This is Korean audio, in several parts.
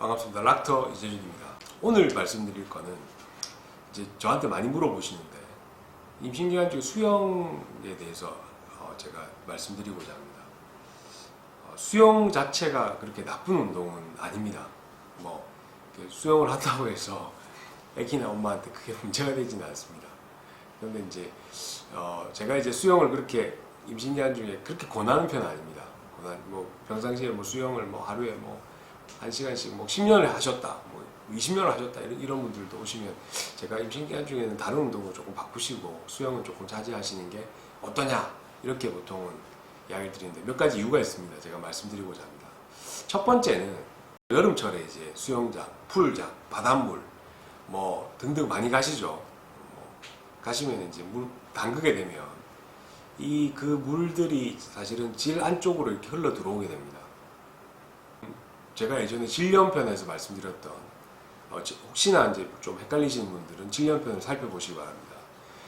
반갑습니다. 락터 이재준입니다. 오늘 말씀드릴 거는 이제 저한테 많이 물어보시는데 임신기간 중 수영에 대해서 제가 말씀드리고자 합니다. 수영 자체가 그렇게 나쁜 운동은 아닙니다. 뭐 수영을 한다고 해서 애기나 엄마한테 크게 문제가 되지는 않습니다. 그런데 이제 제가 이제 수영을 그렇게 임신기간 중에 그렇게 권하는 편은 아닙니다. 뭐 평상시에 뭐 수영을 뭐 하루에 뭐 1시간씩 뭐 10년을 하셨다, 뭐 20년을 하셨다 이런 분들도 오시면 제가 임신기간 중에는 다른 운동을 조금 바꾸시고 수영을 조금 자제하시는 게 어떠냐 이렇게 보통은 이야기를 드리는데 몇 가지 이유가 있습니다. 제가 말씀드리고자 합니다. 첫 번째는 여름철에 이제 수영장, 풀장, 바닷물 뭐 등등 많이 가시죠. 가시면 이제 물 담그게 되면 그 물들이 사실은 질 안쪽으로 이렇게 흘러 들어오게 됩니다. 제가 예전에 질염편에서 말씀드렸던 혹시나 이제 좀 헷갈리시는 분들은 질염편을 살펴보시기 바랍니다.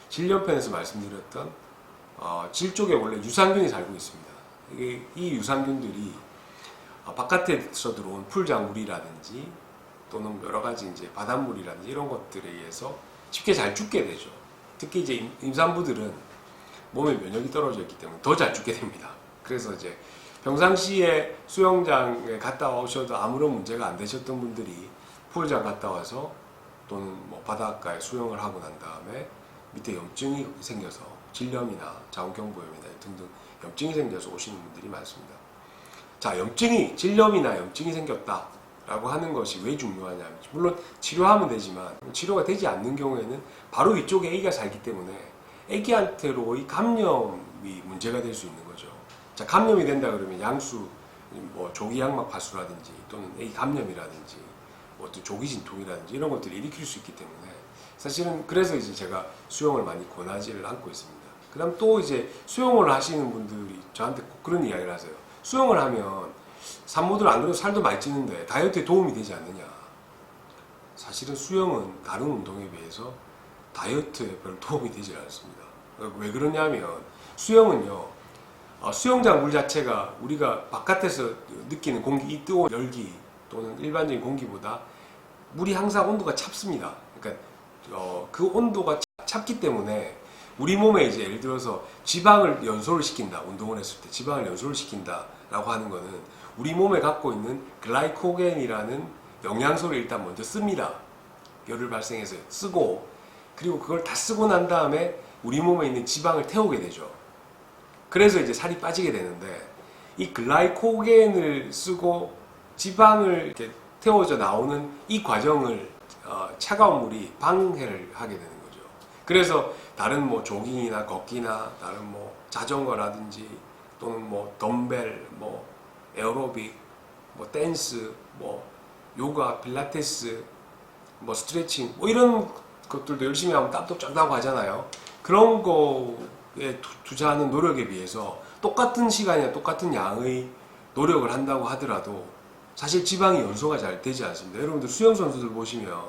질염편에서 말씀드렸던 질 쪽에 원래 유산균이 살고 있습니다. 이 유산균들이 바깥에서 들어온 풀장물이라든지 또는 여러 가지 이제 바닷물이라든지 이런 것들에 의해서 쉽게 잘 죽게 되죠. 특히 이제 임산부들은 몸에 면역이 떨어져 있기 때문에 더 잘 죽게 됩니다. 그래서 이제 평상시에 수영장에 갔다 오셔도 아무런 문제가 안 되셨던 분들이 풀장 갔다 와서 또는 뭐 바닷가에 수영을 하고 난 다음에 밑에 염증이 생겨서 질염이나 자궁경부염이나 등등 염증이 생겨서 오시는 분들이 많습니다. 자, 질염이나 염증이 생겼다라고 하는 것이 왜 중요하냐면 물론 치료하면 되지만 치료가 되지 않는 경우에는 바로 이쪽에 아기가 살기 때문에 아기한테로의 감염이 문제가 될 수 있는 거죠. 자, 감염이 된다 그러면 양수, 뭐 조기양막 파수라든지 또는 아기 감염이라든지 뭐 또 조기 진통이라든지 이런 것들을 일으킬 수 있기 때문에 사실은 그래서 이제 제가 수영을 많이 권하지를 않고 있습니다. 그다음 또 이제 수영을 하시는 분들이 저한테 꼭 그런 이야기를 하세요. 수영을 하면 산모들 안 그래도 살도 많이 찌는데 다이어트에 도움이 되지 않느냐. 사실은 수영은 다른 운동에 비해서 다이어트에 별 도움이 되지 않습니다. 왜 그러냐면 수영은요, 수영장 물 자체가 우리가 바깥에서 느끼는 공기, 이 뜨거운 열기 또는 일반적인 공기보다 물이 항상 온도가 찹습니다. 그러니까 그 온도가 찹기 때문에 우리 몸에 이제 예를 들어서 지방을 연소를 시킨다, 운동을 했을 때 지방을 연소를 시킨다라고 하는 거는 우리 몸에 갖고 있는 글라이코겐이라는 영양소를 일단 먼저 씁니다. 열을 발생해서 쓰고 그리고 그걸 다 쓰고 난 다음에 우리 몸에 있는 지방을 태우게 되죠. 그래서 이제 살이 빠지게 되는데 이 글라이코겐을 쓰고 지방을 이렇게 태워져 나오는 이 과정을 차가운 물이 방해를 하게 되는 거죠. 그래서 다른 뭐 조깅이나 걷기나 다른 뭐 자전거라든지 또는 뭐 덤벨, 뭐 에어로빅, 뭐 댄스, 뭐 요가, 필라테스, 뭐 스트레칭 뭐 이런 것들도 열심히 하면 땀도 쫙 나고 하잖아요. 그런 거에 투자하는 노력에 비해서 똑같은 시간이나 똑같은 양의 노력을 한다고 하더라도 사실 지방이 연소가 잘 되지 않습니다. 여러분들 수영 선수들 보시면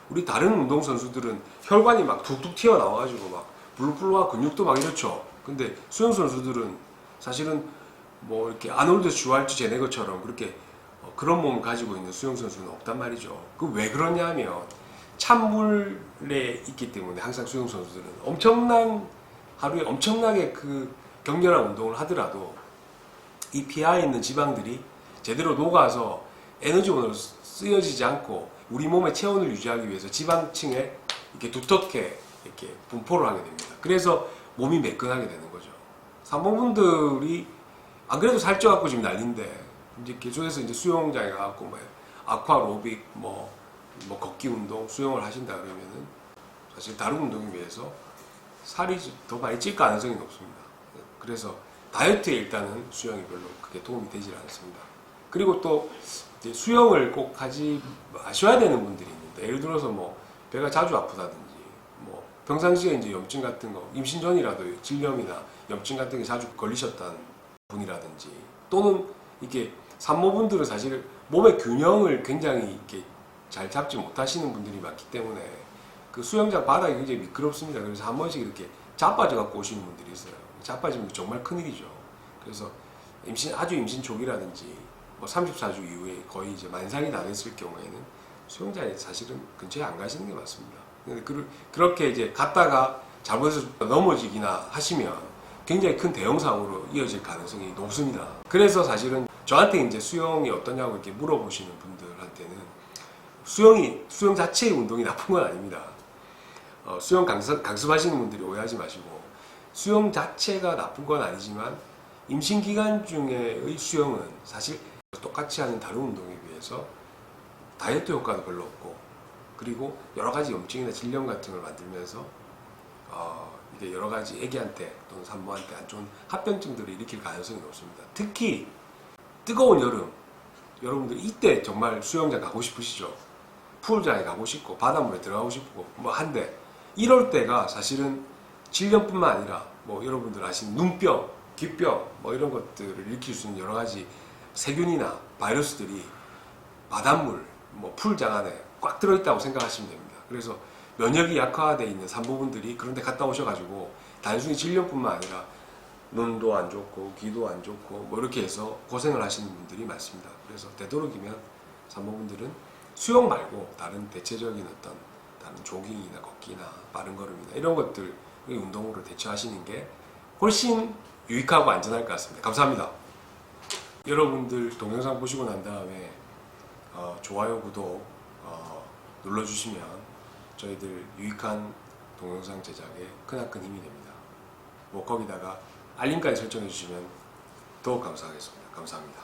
우리 다른 운동 선수들은 혈관이 막 툭툭 튀어나와가지고 막 불룩불룩하고 근육도 막 이렇죠. 근데 수영 선수들은 사실은 뭐 이렇게 아놀드 슈왈츠제네거처럼 그렇게 그런 몸을 가지고 있는 수영 선수는 없단 말이죠. 그 왜 그러냐면 찬물에 있기 때문에 항상 수영 선수들은 하루에 엄청나게 그 격렬한 운동을 하더라도 이 피하에 있는 지방들이 제대로 녹아서 에너지원으로 쓰여지지 않고 우리 몸의 체온을 유지하기 위해서 지방층에 이렇게 두텁게 이렇게 분포를 하게 됩니다. 그래서 몸이 매끈하게 되는 거죠. 산모분들이 안 그래도 살쪄갖고 지금 난린데 이제 계속해서 이제 수영장에 가갖고 뭐 아쿠아로빅 뭐 걷기 운동, 수영을 하신다 그러면은 사실 다른 운동에 비해서 살이 더 많이 찔 가능성이 높습니다. 그래서 다이어트에 일단은 수영이 별로 크게 도움이 되질 않습니다. 그리고 또 이제 수영을 꼭 하지 마셔야 되는 분들이 있는데 예를 들어서 뭐 배가 자주 아프다든지 뭐 평상시에 이제 염증 같은 거 임신 전이라도 질염이나 염증 같은 게 자주 걸리셨다는 분이라든지 또는 이게 산모분들은 사실 몸의 균형을 굉장히 이렇게 잘 잡지 못하시는 분들이 많기 때문에 그 수영장 바닥이 굉장히 미끄럽습니다. 그래서 한 번씩 이렇게 자빠져 갖고 오시는 분들이 있어요. 자빠지면 정말 큰일이죠. 그래서 아주 임신 초기라든지 뭐 34주 이후에 거의 이제 만삭이 다 됐을 경우에는 수영장에 사실은 근처에 안 가시는 게 맞습니다. 근데 그렇게 이제 갔다가 잘못해서 넘어지기나 하시면 굉장히 큰 대형 사고로 이어질 가능성이 높습니다. 그래서 사실은 저한테 이제 수영이 어떠냐고 이렇게 물어보시는 분들한테는 수영 자체의 운동이 나쁜 건 아닙니다. 수영 강습하시는 분들이 오해하지 마시고 수영 자체가 나쁜 건 아니지만 임신 기간 중에의 수영은 사실 똑같이 하는 다른 운동에 비해서 다이어트 효과도 별로 없고 그리고 여러 가지 염증이나 질염 같은 걸 만들면서 이게 여러 가지 애기한테 또는 산모한테 안 좋은 합병증들을 일으킬 가능성이 높습니다. 특히 뜨거운 여름 여러분들 이때 정말 수영장 가고 싶으시죠? 풀장에 가고 싶고 바닷물에 들어가고 싶고 뭐 한데 이럴 때가 사실은 질염뿐만 아니라 뭐 여러분들 아시는 눈병, 귀병 뭐 이런 것들을 일으킬 수 있는 여러 가지 세균이나 바이러스들이 바닷물, 뭐 풀장 안에 꽉 들어있다고 생각하시면 됩니다. 그래서 면역이 약화되어 있는 산모분들이 그런 데 갔다 오셔가지고 단순히 질염뿐만 아니라 눈도 안 좋고 귀도 안 좋고 뭐 이렇게 해서 고생을 하시는 분들이 많습니다. 그래서 되도록이면 산모분들은 수영 말고 다른 대체적인 어떤 다른 조깅이나 걷기나 빠른 걸음이나 이런 것들 운동으로 대처하시는 게 훨씬 유익하고 안전할 것 같습니다. 감사합니다. 여러분들 동영상 보시고 난 다음에 좋아요, 구독 눌러주시면 저희들 유익한 동영상 제작에 크나큰 힘이 됩니다. 뭐 거기다가 알림까지 설정해 주시면 더욱 감사하겠습니다. 감사합니다.